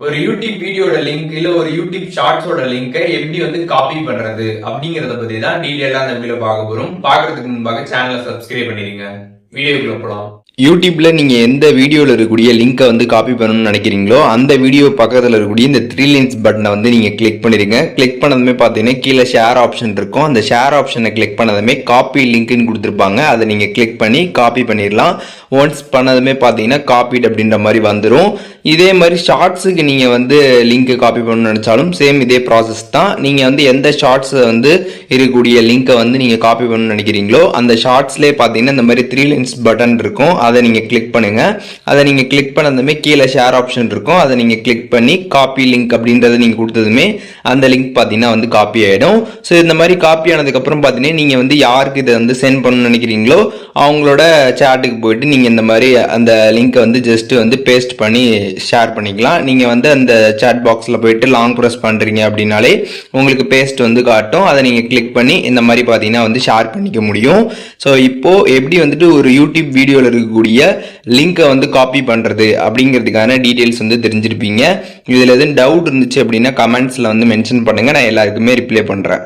ஒரு யூடியூப் வீடியோட லிங்க் இல்ல ஒரு யூடியூப் ஷார்ட்ஸோட லிங்கை எப்படி வந்து காப்பி பண்றது அப்படிங்கறத பத்தி தான் டீடைலா அந்த வீடியோ பார்க்க போறோம். பாக்குறதுக்கு முன்பாக சேனலை சப்ஸ்கிரைப் பண்ணிருங்க. வீடியோக்குள்ள போலாம். யூடியூப்ல நீங்க எந்த வீடியோல இருக்கக்கூடிய லிங்கை வந்து காப்பி பண்ணணும்னு நினைக்கிறீங்களோ அந்த வீடியோ பக்கத்துல இருக்கக்கூடிய இந்த 3 லைன்ஸ் பட்டனை வந்து நீங்க கிளிக் பண்ணிருங்க. கிளிக் பண்ணதுமே பாத்தீங்கன்னா கீழே ஷேர் ஆப்ஷன் இருக்கும். அந்த ஷேர் ஆப்ஷனை கிளிக் பண்ணதுமே காப்பி லிங்க்னு கொடுத்துருப்பாங்க. அதை நீங்க கிளிக் பண்ணி காப்பி பண்ணிடலாம். ஒன்ஸ் பண்ணதுமே பாத்தீங்கன்னா காப்பிட் அப்படின்ற மாதிரி வந்துடும். இதே மாதிரி ஷார்ட்ஸுக்கு நீங்க வந்து லிங்க் காப்பி பண்ணணும்னு நினைச்சாலும் சேம் இதே ப்ராசஸ் தான். நீங்க வந்து எந்த ஷார்ட்ஸ் வந்து இருக்கக்கூடிய லிங்கை வந்து நீங்க காப்பி பண்ணணும்னு நினைக்கிறீங்களோ அந்த ஷார்ட்ஸ்லேயே பாத்தீங்கன்னா இந்த மாதிரி 3 லைன்ஸ் பட்டன் இருக்கும். அதை நீங்க கிளிக் பண்ணுங்க. அதை நீங்க கிளிக் பண்ணதுமே கீழே ஷேர் ஆப்ஷன் இருக்கும். அதை நீங்க கிளிக் பண்ணி காப்பி லிங்க் அப்படின்றத நீங்க கொடுத்ததுமே அந்த லிங்க் பாத்தீங்கன்னா வந்து காப்பி ஆயிடும். ஸோ இந்த மாதிரி காப்பி ஆனதுக்கு அப்புறம் பாத்தீங்கன்னா நீங்க வந்து யாருக்கு இதை வந்து சென்ட் பண்ணணும்னு நினைக்கிறீங்களோ அவங்களோட சேட்டுக்கு போயிட்டு நீங்க இந்த மாதிரி அந்த லிங்கை வந்து ஜஸ்ட் வந்து பேஸ்ட் பண்ணி ஷேர் பண்ணிக்கலாம். நீங்க வந்து அந்த சாட் பாக்ஸ்ல போயிட்டு லாங் ப்ரெஸ் பண்றீங்க அப்படின்னாலே உங்களுக்கு பேஸ்ட் வந்து காட்டும். அதை நீங்க கிளிக் பண்ணி இந்த மாதிரி பாத்தீங்கன்னா வந்து ஷேர் பண்ணிக்க முடியும். ஸோ இப்போ எப்படி வந்துட்டு ஒரு யூடியூப் வீடியோல இருக்கக்கூடிய லிங்கை வந்து காப்பி பண்றது அப்படிங்கிறதுக்கான டீடைல்ஸ் வந்து தெரிஞ்சிருப்பீங்க. இதுல எதுவும் டவுட் இருந்துச்சு அப்படின்னா கமெண்ட்ஸ்ல வந்து மென்ஷன் பண்ணுங்க. நான் எல்லாருக்குமே ரிப்ளை பண்றேன்.